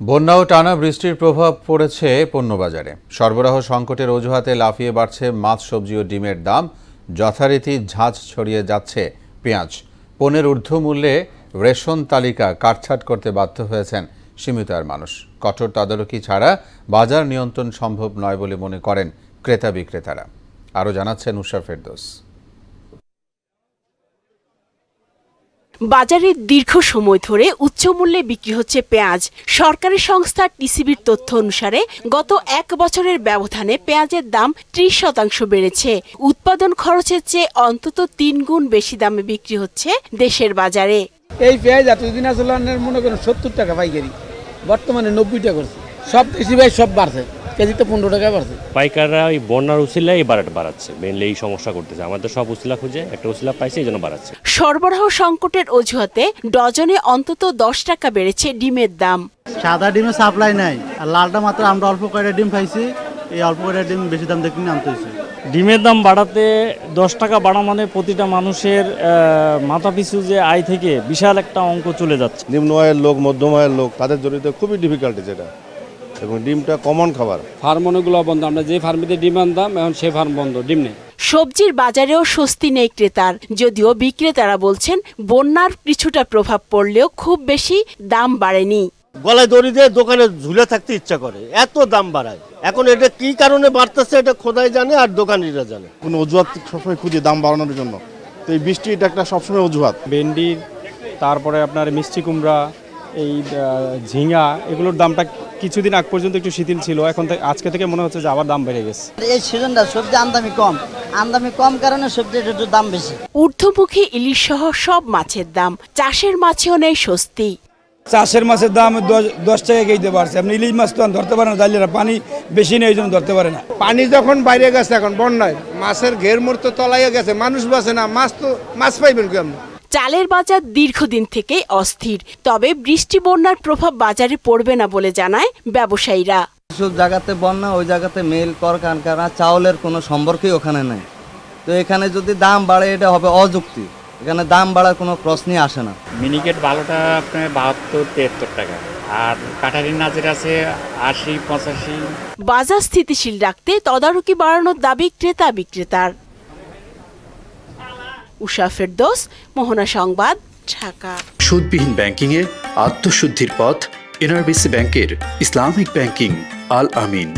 বন্যা ও টানা বৃষ্টির প্রভাব পড়েছে পণ্যবাজারে। সরবরাহ সংকটের অজুহাতে লাফিয়ে বাড়ছে মাছ, সবজি ও ডিমের দাম। যথারীতি ঝাঁঝ ছড়িয়ে যাচ্ছে পেঁয়াজ। পণ্যের ঊর্ধ্বমূল্যে রেশন তালিকা কাটছাঁট করতে বাধ্য হয়েছেন সীমিত আয়ের মানুষ। কঠোর তদারকি ছাড়া বাজার নিয়ন্ত্রণ সম্ভব নয় বলে মনে করেন ক্রেতা বিক্রেতারা। আরও জানাচ্ছেন উষা ফেরদৌস। বাজারে দীর্ঘ সময় ধরে উচ্চ মূল্যে বিক্রি হচ্ছে পেঁয়াজ। সরকারি সংস্থা টিসিবির তথ্য অনুসারে গত ১ বছরের ব্যবধানে পেঁয়াজের দাম ৩০% বেড়েছে। উৎপাদন খরচের চেয়ে অন্তত ৩ গুণ বেশি দামে বিক্রি হচ্ছে দেশের বাজারে। এই পেঁয়াজ এতদিন আসলে মনে করেন ৭০ টাকা পাইকারি, বর্তমানে ৯০ টাকা করছে। সব কৃষি ভাই সব বাড়ছে, কেজিতে ১৫ টাকা বাড়ছে। পাইকাররা ওই বন্যার উসিলায় বাড়াচ্ছে, মেনলি এই সমস্যা করতেছে। আমাদের সব উসিলা খুঁজে একটা উসিলা পাইছে, এই জন্য বাড়াচ্ছে। সরবরাহ সংকটের অজুহাতে ডজনে অন্তত ১০ টাকা বেড়েছে ডিমের দাম। সাদা ডিমের সাপ্লাই নাই, আর লালটা মাত্র আমরা অল্প কয়টা ডিম পাইছি। এই অল্প কয়টা ডিম বেশি দাম দেখে আনতে হয়েছে। ডিমের দাম বাড়াতে 10 টাকা বাড়া মানে প্রতিটা মানুষের মাথা পিছু যে আয় থেকে বিশাল একটা অঙ্ক চলে যাচ্ছে। নিম্ন আয়ের লোক, মধ্যম আয়ের লোক, তাদের জন্য খুবই ডিফিকাল্টি যেটা, এবং ডিমটা কমন খাবার। ফার্ম অনেকগুলো বন্ধ, আমরা যে ফার্মেতে ডিম আনতাম এখন সে ফার্ম বন্ধ, ডিম নেই। সবজির বাজারেও স্বস্তি নেই ক্রেতার, যদিও বিক্রেতারা বলছেন বন্যার কিছুটা প্রভাব পড়লেও খুব বেশি দাম বাড়েনি। গলায় দড়ি দিয়ে দোকানে ঝুলে থাকতে ইচ্ছা করে, এত দাম বাড়ায়। এখন এটা কি কারণে বাড়তেছে এটা খোদাই জানে আর দোকানিরা জানে। কোনো অজুহাত সবসময় খুঁজে দাম বাড়ানোর জন্য, তো এই বৃষ্টি এটা একটা সবসময় অজুহাত। ভেন্ডি, তারপরে আপনার মিষ্টি কুমড়া, এই ঝিঙা, এগুলোর দামটা কিছুদিন আগ পর্যন্ত একটু শিথিল ছিল, এখন আজকে থেকে মনে হচ্ছে যে আবার দাম বেড়ে গেছে। এই সিজনটা সবজি আমদানি কম কারণে সবজির একটু দাম বেশি। ঊর্ধ্বমুখী ইলিশ সহ সব মাছের দাম, চাষের মাছেও নেই স্বস্তি। চাষের মাছের দাম 10 টাকা কেজিতে বাড়ছে। আপনি ইলিশ মাছ তো ধরতে পারেন না, জালিরা পানি বেশি নেই, এই জন্য ধরতে পারে না। পানি যখন বাইরে গেছে, এখন বন্যায় মাছের ঘের মোড় তো তলাইয়া গেছে, মানুষ বাঁচে না, মাছ পাইবেন কেমন? চালের বাজার দীর্ঘদিন থেকেই অস্থির, তবে বৃষ্টি বন্যার প্রভাব বাজারে পড়বে না বলে জানায় ব্যবসায়ীরা। সব জায়গাতে বন্যা, ওই জায়গাতে মিল কলকারখানা, চাউলের কোনো সম্পর্কই ওখানে নাই। তো এখানে যদি দাম বাড়ে এটা হবে অযুক্তি, এখানে দাম বাড়ার কোনো প্রশ্নই আসে না। মিনিকেট ভালোটা আপনার ৭২-৭৩ টাকা, আর কাঠারির নাজের আছে ৮০-৮৫। বাজার স্থিতিশীল রাখতে তদারকি বাড়ানোর দাবি ক্রেতা বিক্রেতার। উষা ফেরদৌস, মোহনা সংবাদ, ঢাকা। সুদবিহীন ব্যাংকিংয়ে আত্মশুদ্ধির পথ, এনআরবিসি ব্যাংকের ইসলামিক ব্যাংকিং, আল আমিন।